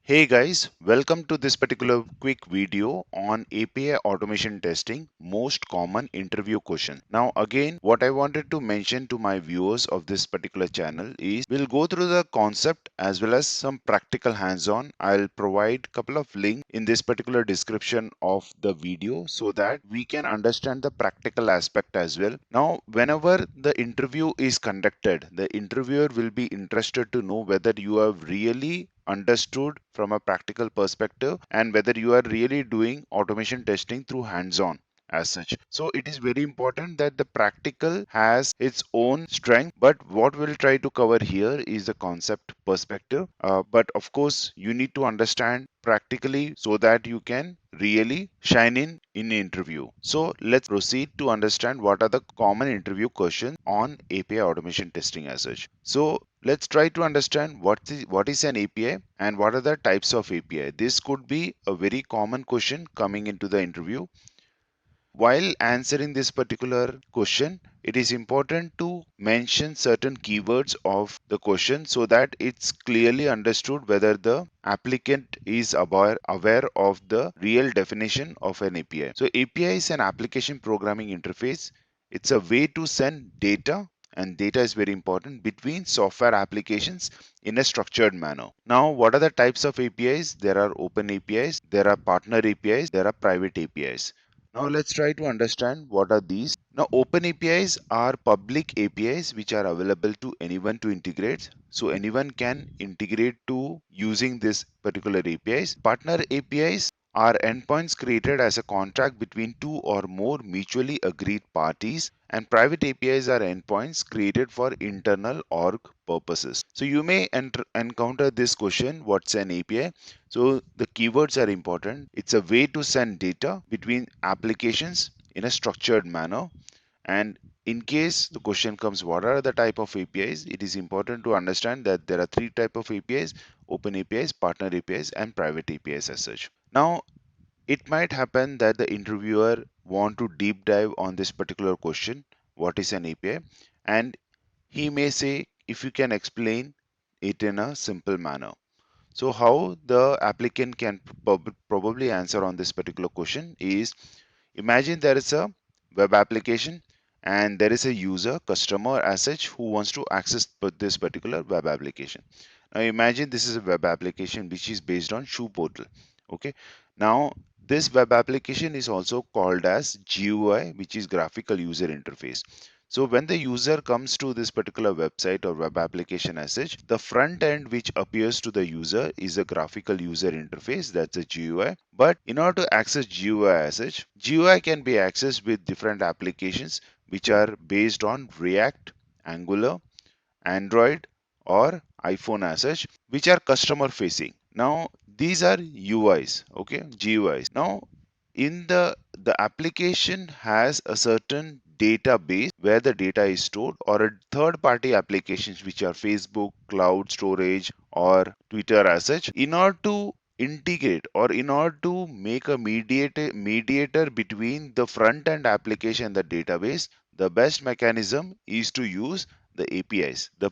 Hey guys, welcome to this particular quick video on API automation testing, most common interview question. Now again, what I wanted to mention to my viewers of this particular channel is we'll go through the concept as well as some practical hands-on. I'll provide couple of links in this particular description of the video so that we can understand the practical aspect as well. Now, whenever the interview is conducted, the interviewer will be interested to know whether you have really understood from a practical perspective and whether you are really doing automation testing through hands-on as such. So it is very important that the practical has its own strength, but what we'll try to cover here is the concept perspective. But of course you need to understand practically so that you can really shine in interview. So let's proceed to understand what are the common interview questions on API automation testing as such. So let's try to understand what is an API and what are the types of API. This could be a very common question coming into the interview. While answering this particular question, it is important to mention certain keywords of the question so that it's clearly understood whether the applicant is aware of the real definition of an API. So API is an application programming interface. It's a way to send data, and data is very important, between software applications in a structured manner. Now, what are the types of APIs? There are open APIs, there are partner APIs, there are private APIs. Now let's try to understand what are these. Now open APIs are public APIs which are available to anyone to integrate. So anyone can integrate to using this particular APIs. Partner APIs are endpoints created as a contract between two or more mutually agreed parties, and private APIs are endpoints created for internal org purposes. So you may encounter this question, what's an API? So the keywords are important. It's a way to send data between applications in a structured manner. And in case the question comes, what are the type of APIs? It is important to understand that there are three type of APIs: open APIs, partner APIs, and private APIs as such. Now, it might happen that the interviewer want to deep dive on this particular question, what is an API? And he may say, if you can explain it in a simple manner. So how the applicant can probably answer on this particular question is, imagine there is a web application and there is a user, customer as such, who wants to access this particular web application. Now imagine this is a web application which is based on shoe portal. Okay. Now this web application is also called as GUI, which is graphical user interface. So when the user comes to this particular website or web application as such, the front end which appears to the user is a graphical user interface, that's a GUI. But in order to access GUI as such, GUI can be accessed with different applications which are based on React, Angular, Android or iPhone as such, which are customer facing. Now these are UIs, okay, GUIs. Now in the application has a certain database where the data is stored, or a third party applications which are Facebook, cloud storage, or Twitter as such. In order to integrate, or in order to make a mediator between the front end application and the database, the best mechanism is to use the APIs, the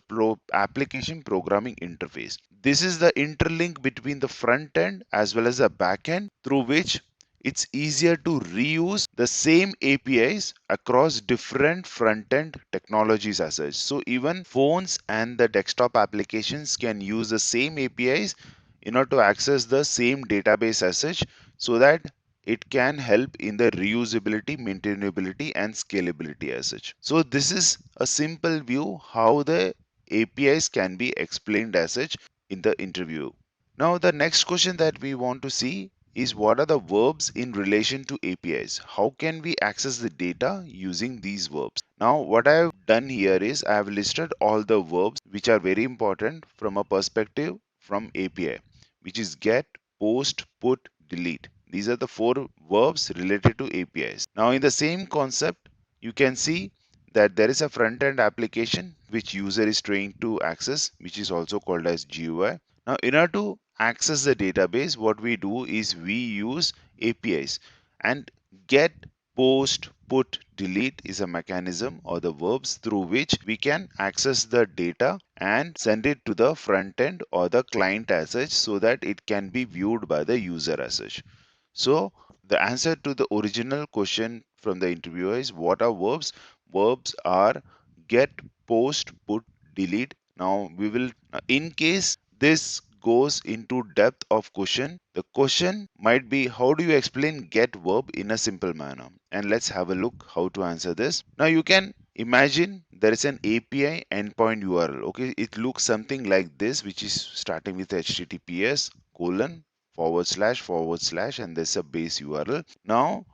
application programming interface. This is the interlink between the front end as well as the back end, through which it's easier to reuse the same APIs across different front-end technologies as such. So even phones and the desktop applications can use the same APIs in order to access the same database as such, so that it can help in the reusability, maintainability, and scalability as such. So this is a simple view how the APIs can be explained as such in the interview. Now the next question that we want to see is, what are the verbs in relation to APIs? How can we access the data using these verbs? Now what I have done here is I have listed all the verbs which are very important from a perspective from API, which is get, post, put, delete. These are the four verbs related to APIs. Now in the same concept, you can see that there is a front-end application which user is trying to access, which is also called as GUI. Now in order to access the database, what we do is we use APIs and get, post, put, delete is a mechanism or the verbs through which we can access the data and send it to the front end or the client as such so that it can be viewed by the user as such. So the answer to the original question from the interviewer is what are verbs? Verbs are get, post, put, delete. Now we will, in case this goes into depth of question, the question might be how do you explain get verb in a simple manner? And let's have a look how to answer this. Now you can imagine there is an API endpoint URL. Okay, it looks something like this, which is starting with HTTPS colon forward slash and there's a base URL. Now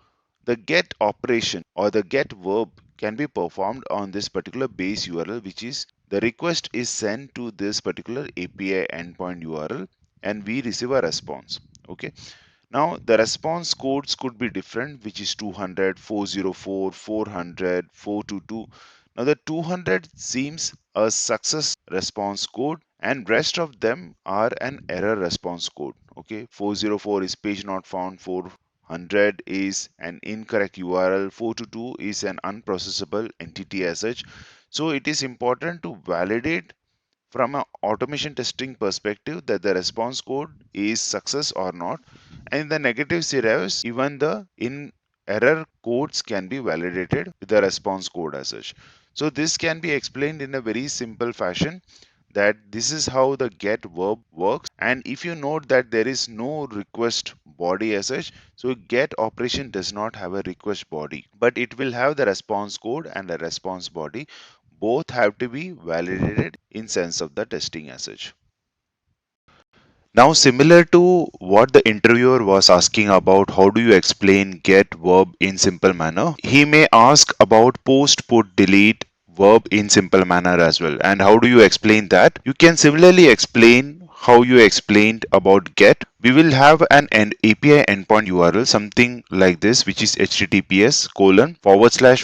the get operation or the get verb can be performed on this particular base URL, which is the request is sent to this particular API endpoint URL and we receive a response. Okay. Now the response codes could be different, which is 200, 404, 400, 422. Now the 200 seems a success response code and rest of them are an error response code. Okay, 404 is page not found, 400 is an incorrect URL, 422 is an unprocessable entity as such. So it is important to validate from an automation testing perspective that the response code is success or not. And in the negative scenarios, even the in error codes can be validated with the response code as such. So this can be explained in a very simple fashion that this is how the get verb works. And if you note that there is no request body as such, so get operation does not have a request body, but it will have the response code and a response body. Both have to be validated in sense of the testing as such. Now, similar to what the interviewer was asking about, how do you explain get verb in simple manner? He may ask about post, put, delete verb in simple manner as well. And how do you explain that? You can similarly explain how you explained about get. We will have an API endpoint URL, something like this, which is https colon forward slash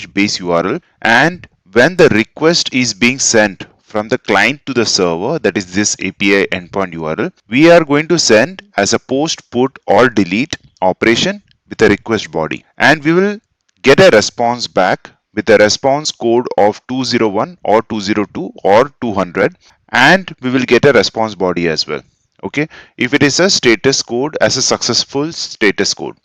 base URL. And when the request is being sent from the client to the server, that is this API endpoint URL, we are going to send as a post, put or delete operation with a request body, and we will get a response back with a response code of 201 or 202 or 200, and we will get a response body as well. Okay, if it is a status code as a successful status code.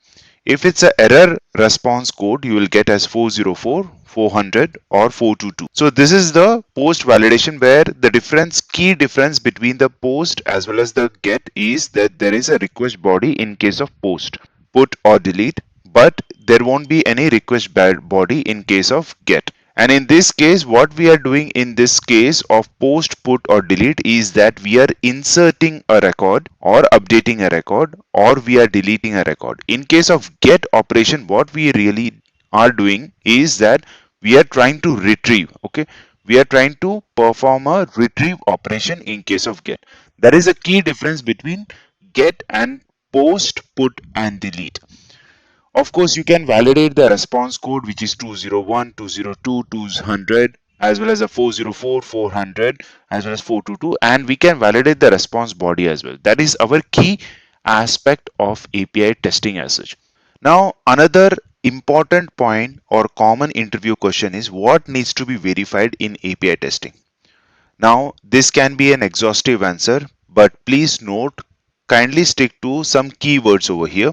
If it's an error response code, you will get as 404, 400 or 422. So this is the post validation where the key difference between the post as well as the get is that there is a request body in case of post, put or delete, but there won't be any request body in case of get. And in this case, what we are doing in this case of post, put or delete is that we are inserting a record or updating a record or we are deleting a record. In case of get operation, what we really are doing is that we are trying to retrieve. Okay, we are trying to perform a retrieve operation in case of get. There is a key difference between get and post, put and delete. Of course, you can validate the response code, which is 201, 202, 200, as well as a 404, 400, as well as 422, and we can validate the response body as well. That is our key aspect of API testing as such. Now, another important point or common interview question is what needs to be verified in API testing. Now, this can be an exhaustive answer, but please note, kindly stick to some keywords over here.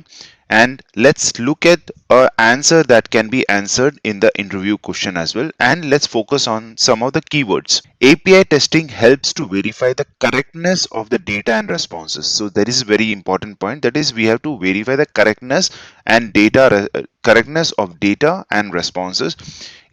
And let's look at an answer that can be answered in the interview question as well. And let's focus on some of the keywords. API testing helps to verify the correctness of the data and responses. So that is a very important point. That is, we have to verify the correctness of data and responses.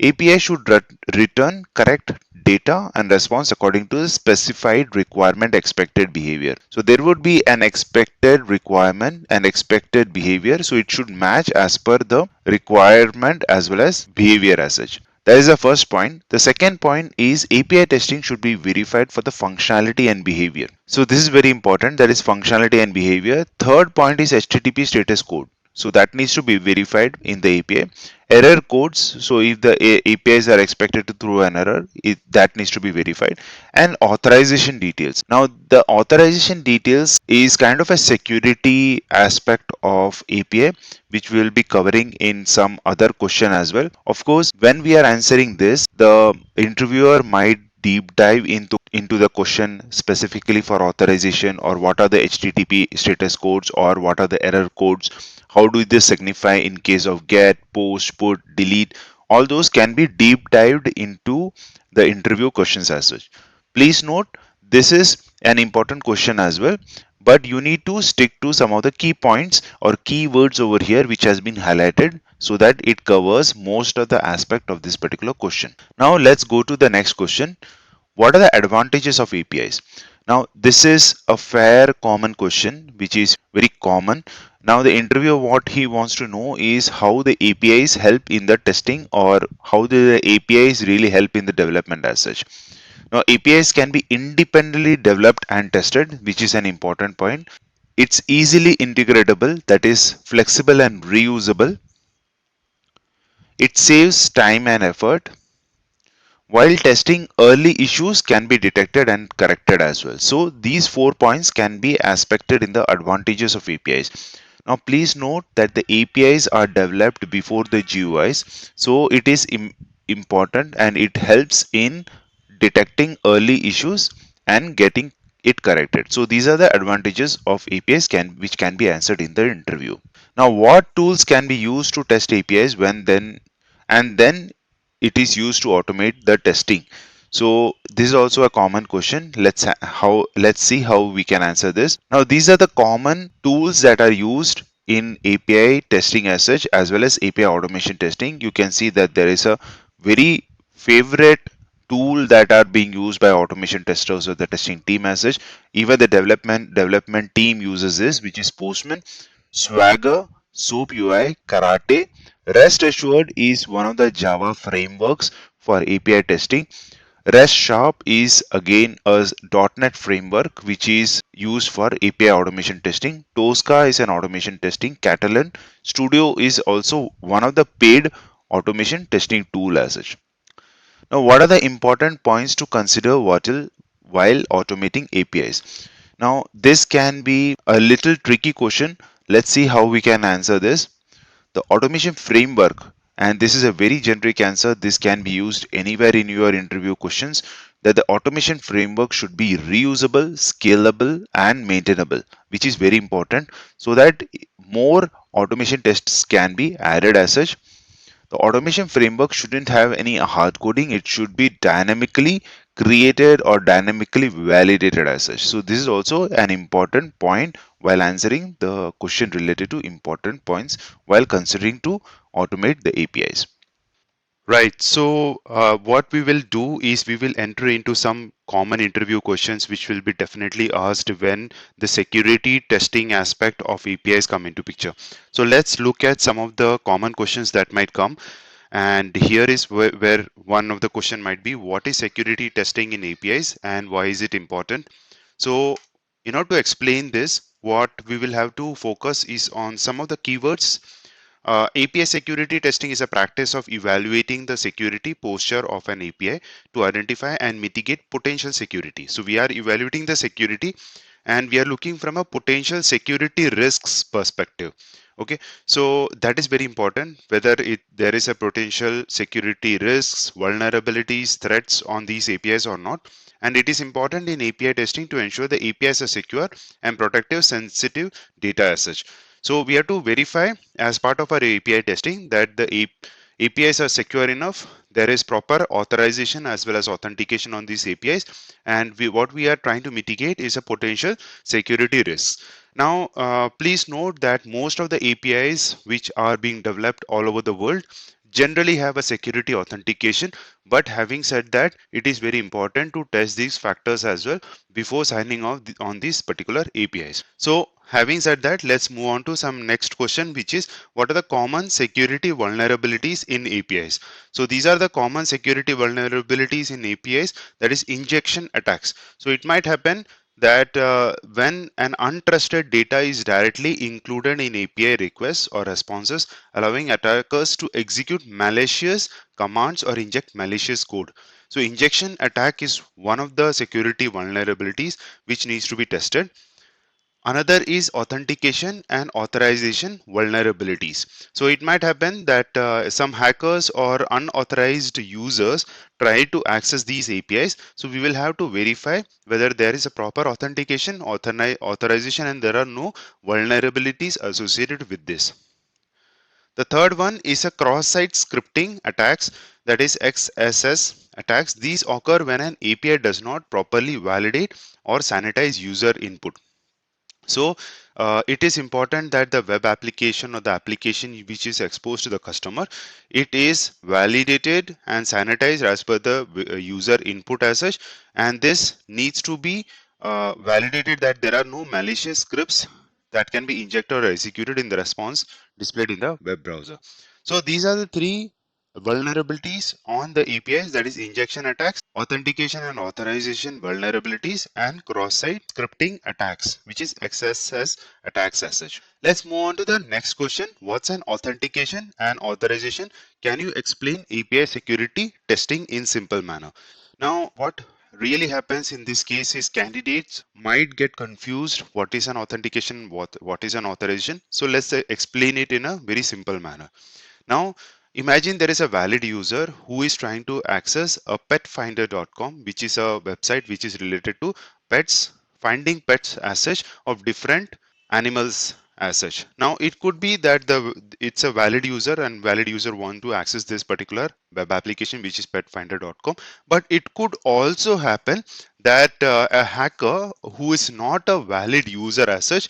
API should return correct data and response according to the specified requirement expected behavior. So there would be an expected requirement and expected behavior. So it should match as per the requirement as well as behavior as such. That is the first point. The second point is API testing should be verified for the functionality and behavior. So this is very important. That is functionality and behavior. Third point is HTTP status code. So that needs to be verified in the API. Error codes, so if the APIs are expected to throw an error, that needs to be verified. And authorization details. Now the authorization details is kind of a security aspect of API, which we will be covering in some other question as well. Of course, when we are answering this, the interviewer might deep dive into the question specifically for authorization, or what are the HTTP status codes, or what are the error codes, how do they signify in case of get, post, put, delete. All those can be deep dived into the interview questions as such. Please note, this is an important question as well, but you need to stick to some of the key points or keywords over here which has been highlighted, so that it covers most of the aspect of this particular question. Now let's go to the next question. What are the advantages of APIs? Now, this is a fair common question which is very common. Now, the interviewer, what he wants to know is how the APIs help in the testing, or how the APIs really help in the development as such. Now, APIs can be independently developed and tested, which is an important point. It's easily integratable, that is flexible and reusable. It saves time and effort. While testing, early issues can be detected and corrected as well. So these 4 points can be aspected in the advantages of APIs. Now please note that the APIs are developed before the GUIs. So it is important, and it helps in detecting early issues and getting it corrected. So these are the advantages of APIs which can be answered in the interview. Now what tools can be used to test APIs, then it is used to automate the testing? So this is also a common question. Let's see how we can answer this. Now these are the common tools that are used in API testing as such, as well as API automation testing. You can see that there is a very favorite tool that are being used by automation testers or the testing team as such. Even the development team uses this, which is Postman, Swagger, Soap UI, Karate. Rest Assured is one of the Java frameworks for API testing. REST Sharp is again a .NET framework which is used for API automation testing. Tosca is an automation testing. Catalan Studio is also one of the paid automation testing tool as such. Now, what are the important points to consider while automating APIs? Now, this can be a little tricky question. Let's see how we can answer this. The automation framework, and this is a very generic answer, this can be used anywhere in your interview questions, that the automation framework should be reusable, scalable, and maintainable, which is very important, so that more automation tests can be added as such. The automation framework shouldn't have any hard coding. It should be dynamically created or dynamically validated as such. So this is also an important point while answering the question related to important points while considering to automate the APIs. Right. So, what we will do is we will enter into some common interview questions which will be definitely asked when the security testing aspect of APIs come into picture. So, let's look at some of the common questions that might come. And here is where one of the question might be, what is security testing in APIs and why is it important? So, in order to explain this, what we will have to focus is on some of the keywords. API security testing is a practice of evaluating the security posture of an API to identify and mitigate potential security. So we are evaluating the security and we are looking from a potential security risks perspective. Okay, so that is very important, whether there is a potential security risks, vulnerabilities, threats on these APIs or not. And it is important in API testing to ensure the APIs are secure and protective sensitive data as such. So we have to verify as part of our API testing that the APIs are secure enough. There is proper authorization as well as authentication on these APIs, and what we are trying to mitigate is a potential security risk. Now, please note that most of the APIs which are being developed all over the world generally have a security authentication, but having said that, it is very important to test these factors as well before signing off on these particular APIs. So having said that, let's move on to some next question, which is what are the common security vulnerabilities in APIs? So these are the common security vulnerabilities in APIs, that is injection attacks. So it might happen that when an untrusted data is directly included in API requests or responses, allowing attackers to execute malicious commands or inject malicious code. So injection attack is one of the security vulnerabilities which needs to be tested. Another is authentication and authorization vulnerabilities. So it might happen that some hackers or unauthorized users try to access these APIs. So we will have to verify whether there is a proper authentication, authorization, and there are no vulnerabilities associated with this. The third one is a cross-site scripting attacks, that is XSS attacks. These occur when an API does not properly validate or sanitize user input. So it is important that the web application or the application which is exposed to the customer, it is validated and sanitized as per the user input as such, and this needs to be validated that there are no malicious scripts that can be injected or executed in the response displayed in the web browser. So these are the three vulnerabilities on the APIs, that is injection attacks, authentication and authorization vulnerabilities, and cross-site scripting attacks, which is XSS attacks as such. Let's move on to the next question. What's an authentication and authorization? Can you explain API security testing in simple manner? Now, what really happens in this case is candidates might get confused what is an authentication, what is an authorization. So let's explain it in a very simple manner. Now, imagine there is a valid user who is trying to access a petfinder.com, which is a website which is related to pets, finding pets as such of different animals as such. Now, it could be that it's a valid user and valid user want to access this particular web application, which is petfinder.com. But it could also happen that a hacker who is not a valid user as such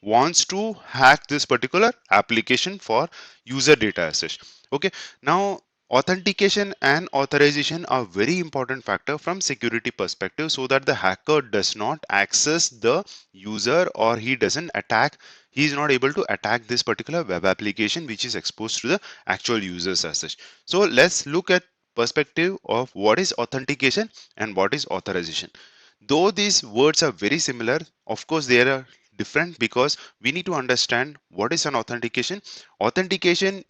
wants to hack this particular application for user data access. Okay, now authentication and authorization are very important factor from security perspective, so that the hacker does not access the user, or he doesn't attack, he is not able to attack this particular web application which is exposed to the actual users as such. So let's look at perspective of what is authentication and what is authorization. Though these words are very similar, of course they are different, because we need to understand what is an authentication. Authentication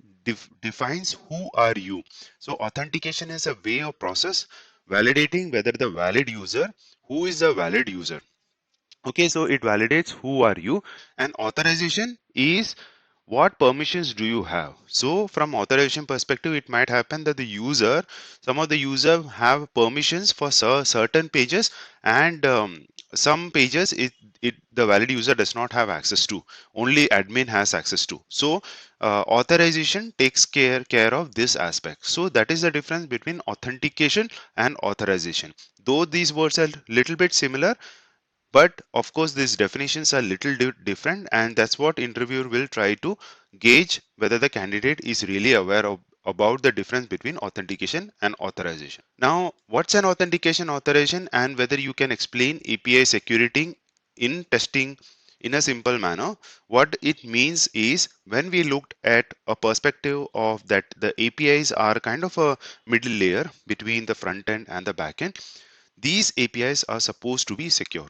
defines who are you. So authentication is a way of process validating whether the valid user, who is the valid user. Okay, so it validates who are you, and authorization is what permissions do you have. So from authorization perspective, it might happen that the user, some of the user have permissions for certain pages, and some pages it the valid user does not have access to, only admin has access to. So authorization takes care of this aspect. So that is the difference between authentication and authorization. Though these words are little bit similar, but of course these definitions are little different, and that's what interviewer will try to gauge whether the candidate is really aware of about the difference between authentication and authorization. Now, what's an authentication, authorization, and whether you can explain API security in testing in a simple manner. What it means is, when we looked at a perspective of that the APIs are kind of a middle layer between the front end and the back end, these APIs are supposed to be secure.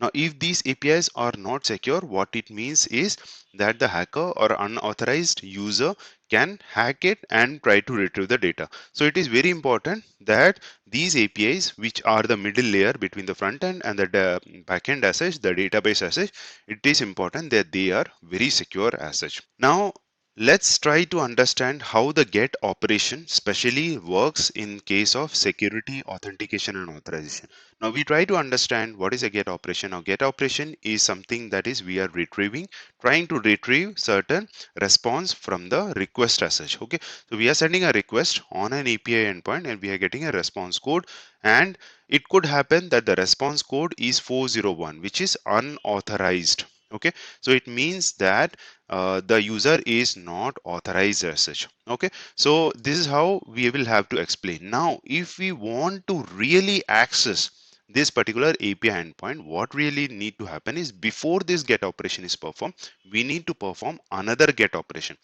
Now, if these APIs are not secure, what it means is that the hacker or unauthorized user can hack it and try to retrieve the data. So it is very important that these APIs, which are the middle layer between the front end and the back end as such, the database as such, it is important that they are very secure as such. Now, let's try to understand how the get operation specially works in case of security, authentication, and authorization. Now we try to understand what is a get operation. Now get operation is something that is we are retrieving, trying to retrieve certain response from the request as such. Okay, so we are sending a request on an API endpoint and we are getting a response code, and it could happen that the response code is 401, which is unauthorized. Okay, so it means that the user is not authorized as such. Okay, so this is how we will have to explain. Now if we want to really access this particular API endpoint, what really need to happen is, before this get operation is performed, we need to perform another get operation.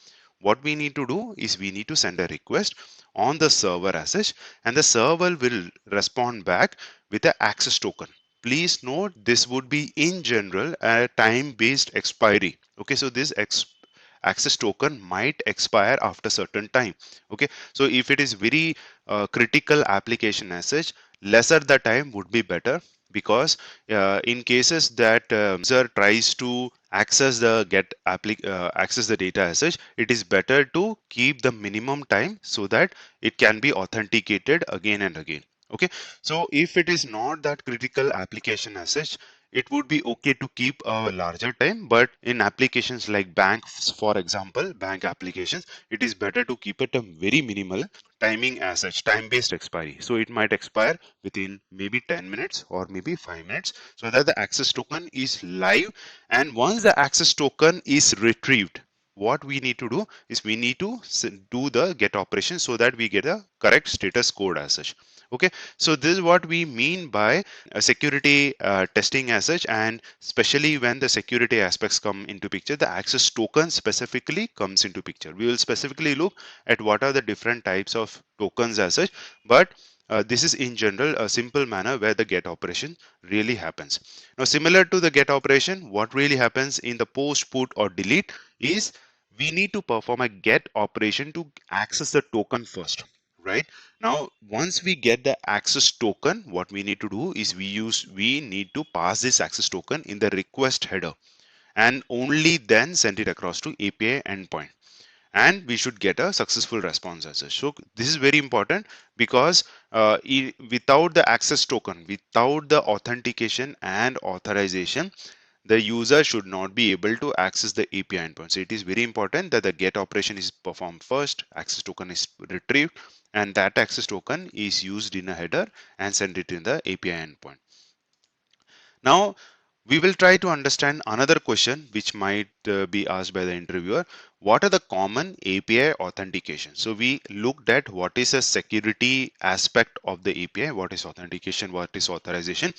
What we need to do is we need to send a request on the server as such, and the server will respond back with an access token. please note this would be in general a time based expiry. Okay, so this access token might expire after certain time. Okay, so if it is very critical application as such, lesser the time would be better, because in cases that user tries to access the data as such, it is better to keep the minimum time so that it can be authenticated again and again. Okay, so if it is not that critical application as such, it would be okay to keep a larger time, but in applications like banks, for example, bank applications, it is better to keep it a very minimal timing as such, time based expiry. So it might expire within maybe 10 minutes or maybe 5 minutes, so that the access token is live. And once the access token is retrieved, what we need to do is we need to do the get operation so that we get a correct status code as such. Okay, so this is what we mean by security testing as such, and especially when the security aspects come into picture, the access token specifically comes into picture. We will specifically look at what are the different types of tokens as such, but this is in general a simple manner where the get operation really happens. Now, similar to the get operation, what really happens in the post, put or delete is we need to perform a get operation to access the token first, right? Now, once we get the access token, what we need to do is we need to pass this access token in the request header, and only then send it across to API endpoint, and we should get a successful response as such. So this is very important, because without the access token, without the authentication and authorization, the user should not be able to access the API endpoint. So it is very important that the get operation is performed first, access token is retrieved, and that access token is used in a header and sent it in the API endpoint. Now, we will try to understand another question which might be asked by the interviewer. What are the common API authentication? So we looked at what is a security aspect of the API, what is authentication, what is authorization,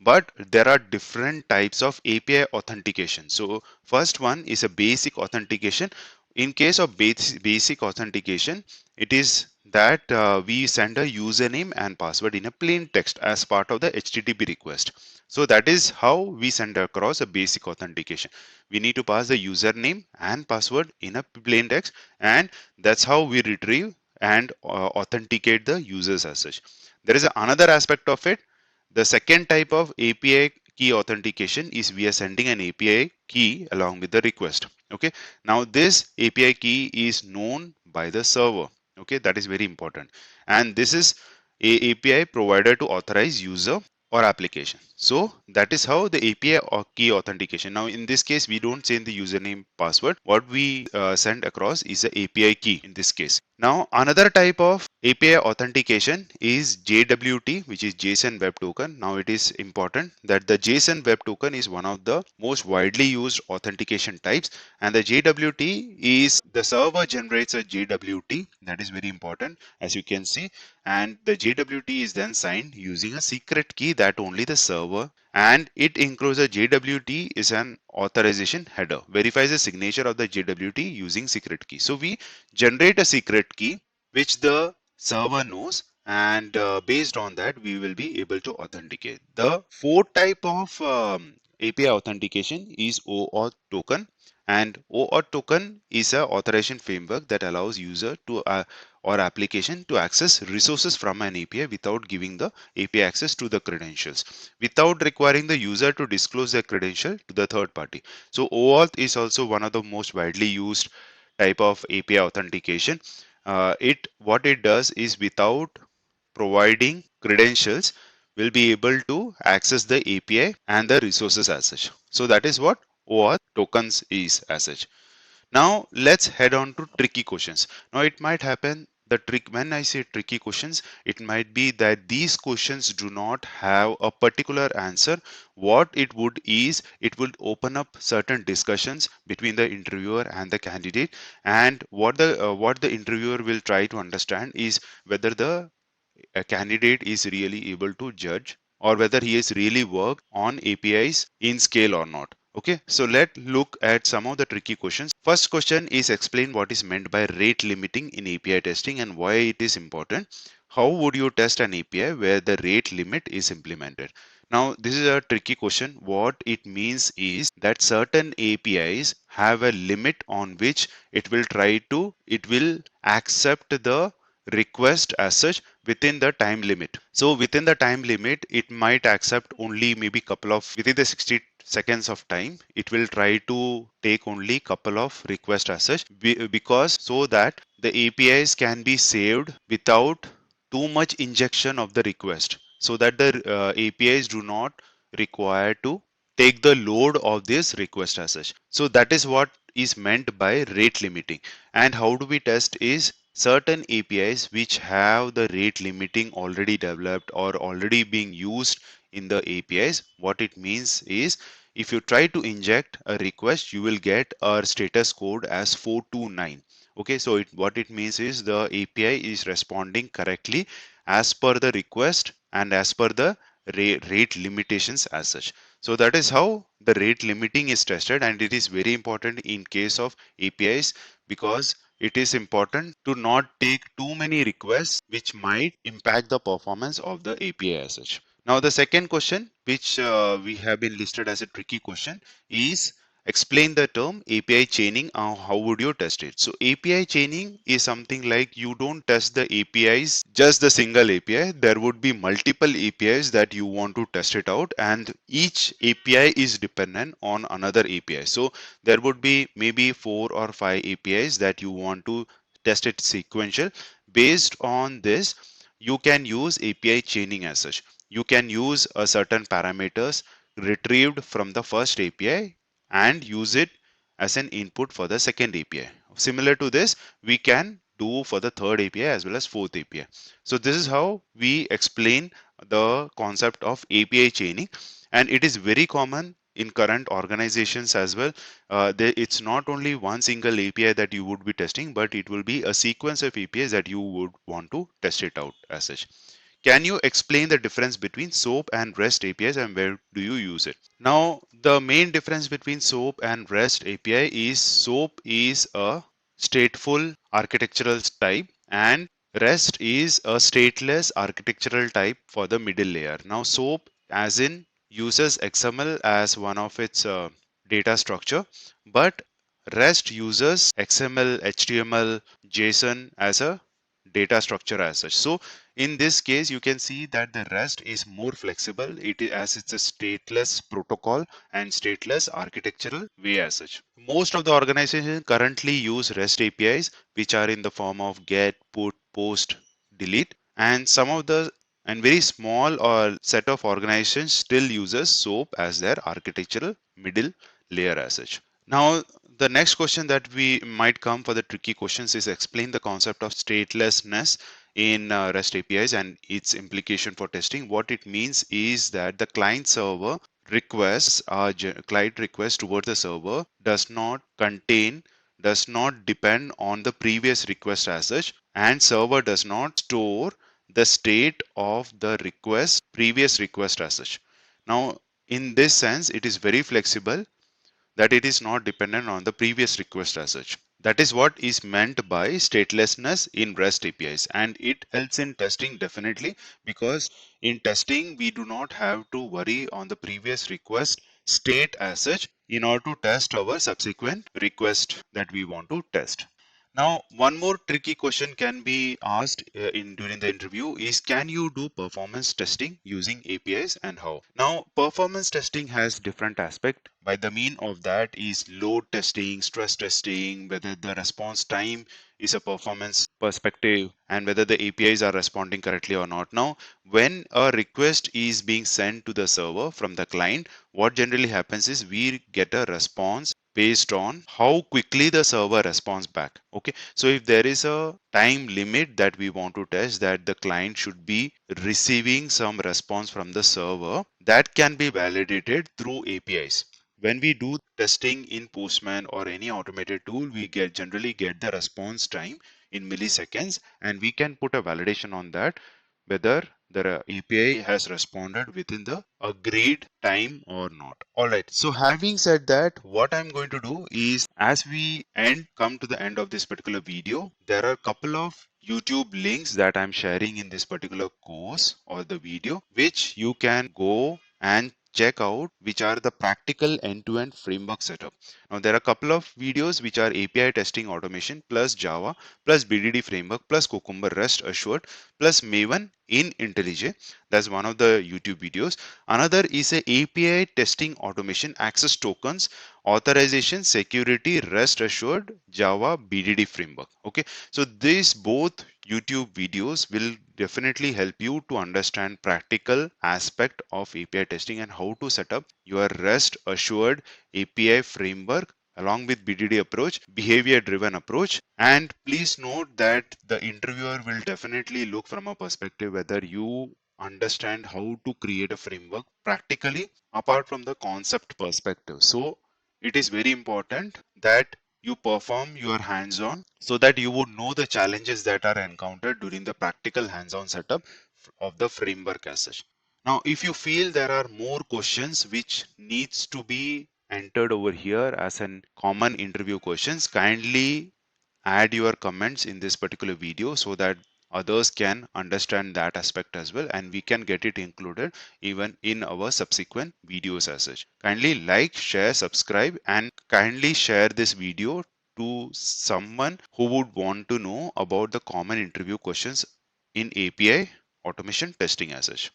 but there are different types of API authentication. So first one is a basic authentication. In case of basic authentication, it is that we send a username and password in a plain text as part of the HTTP request. So that is how we send across a basic authentication. We need to pass the username and password in a plain text, and that's how we retrieve and authenticate the users as such. There is another aspect of it. The second type of API key authentication is we are sending an API key along with the request. Okay. Now this API key is known by the server. Okay, that is very important. And this is a API provider to authorize user or application. So that is how the API or key authentication. Now in this case, we don't send the username password. What we send across is the API key in this case. Now another type of API authentication is JWT, which is JSON Web Token. Now it is important that the JSON Web Token is one of the most widely used authentication types, and the JWT is the server generates a JWT, that is very important, as you can see, and the JWT is then signed using a secret key that only the server, and it includes a JWT is an authorization header, verifies the signature of the JWT using secret key. So we generate a secret key which the server knows, and based on that we will be able to authenticate. The fourth type of API authentication is OAuth token, and OAuth token is a authorization framework that allows user to or application to access resources from an API without giving the API access to the credentials, without requiring the user to disclose their credential to the third party. So OAuth is also one of the most widely used type of API authentication. It what it does is without providing credentials will be able to access the API and the resources as such. So that is what OAuth tokens is as such. Now let's head on to tricky questions. Now it might happen the trick when I say tricky questions, it might be that these questions do not have a particular answer. What it would is it would open up certain discussions between the interviewer and the candidate, and what the interviewer will try to understand is whether the a candidate is really able to judge or whether he has really worked on APIs in scale or not. Okay, so let's look at some of the tricky questions. First question is explain what is meant by rate limiting in API testing and why it is important. How would you test an API where the rate limit is implemented? Now, this is a tricky question. What it means is that certain APIs have a limit on which it will accept the request as such within the time limit. So within the time limit, it might accept only maybe couple of within the 60 seconds of time. It will try to take only couple of requests as such because so that the APIs can be saved without too much injection of the request so that the APIs do not require to take the load of this request as such. So that is what is meant by rate limiting. And how do we test is certain APIs which have the rate limiting already developed or already being used in the APIs. What it means is if you try to inject a request, you will get a status code as 429. Okay, so what it means is the API is responding correctly as per the request and as per the rate limitations as such. So that is how the rate limiting is tested, and it is very important in case of APIs because it is important to not take too many requests which might impact the performance of the API as such. Now the second question which we have been listed as a tricky question is explain the term API chaining. How would you test it? So API chaining is something like you don't test the APIs, just the single API. There would be multiple APIs that you want to test it out, and each API is dependent on another API. So there would be maybe 4 or 5 APIs that you want to test it sequential. Based on this, you can use API chaining as such. You can use a certain parameters retrieved from the first API and use it as an input for the second API. Similar to this, we can do for the third API as well as fourth API. So this is how we explain the concept of API chaining, and it is very common in current organizations as well. It's not only one single API that you would be testing, but it will be a sequence of APIs that you would want to test it out as such. Can you explain the difference between SOAP and REST APIs and where do you use it? Now, the main difference between SOAP and REST API is SOAP is a stateful architectural type and REST is a stateless architectural type for the middle layer. Now, SOAP as in uses XML as one of its data structure, but REST uses XML, HTML, JSON as a data structure as such. So in this case, you can see that the REST is more flexible. As it's a stateless protocol and stateless architectural way as such. Most of the organizations currently use REST APIs, which are in the form of get, put, post, delete, and some of the and very small or set of organizations still uses SOAP as their architectural middle layer as such. Now, the next question that we might come for the tricky questions is explain the concept of statelessness in REST APIs and its implication for testing. What it means is that the client server client request towards the server does not depend on the previous request as such, and server does not store the state of the previous request as such. Now, in this sense, it is very flexible that it is not dependent on the previous request as such. That is what is meant by statelessness in REST APIs, and it helps in testing definitely because in testing we do not have to worry on the previous request state as such in order to test our subsequent request that we want to test. Now, one more tricky question can be asked in during the interview is can you do performance testing using APIs and how? Now, performance testing has different aspect. By the mean of that is load testing, stress testing, whether the response time is a performance perspective and whether the APIs are responding correctly or not. Now, when a request is being sent to the server from the client, what generally happens is we get a response based on how quickly the server responds back. Okay, so if there is a time limit that we want to test that the client should be receiving some response from the server, that can be validated through APIs. When we do testing in Postman or any automated tool, we generally get the response time in milliseconds, and we can put a validation on that whether the API has responded within the agreed time or not. All right. So having said that, what I'm going to do is as we come to the end of this particular video, there are a couple of YouTube links that I'm sharing in this particular course or the video, which you can go and check out which are the practical end-to-end framework setup. Now there are a couple of videos which are API testing automation plus Java plus BDD framework plus Cucumber rest assured plus Maven in IntelliJ. That's one of the YouTube videos. Another is a API testing automation access tokens authorization security rest assured Java BDD framework. Okay, so these both YouTube videos will definitely help you to understand practical aspect of API testing and how to set up your REST assured API framework along with BDD approach, behavior driven approach. And please note that the interviewer will definitely look from a perspective whether you understand how to create a framework practically apart from the concept perspective. So it is very important that you perform your hands-on so that you would know the challenges that are encountered during the practical hands-on setup of the framework as such. Now, if you feel there are more questions which needs to be entered over here as an common interview questions, kindly add your comments in this particular video so that others can understand that aspect as well, and we can get it included even in our subsequent videos as such. Kindly like, share, subscribe, and kindly share this video to someone who would want to know about the common interview questions in API automation testing as such.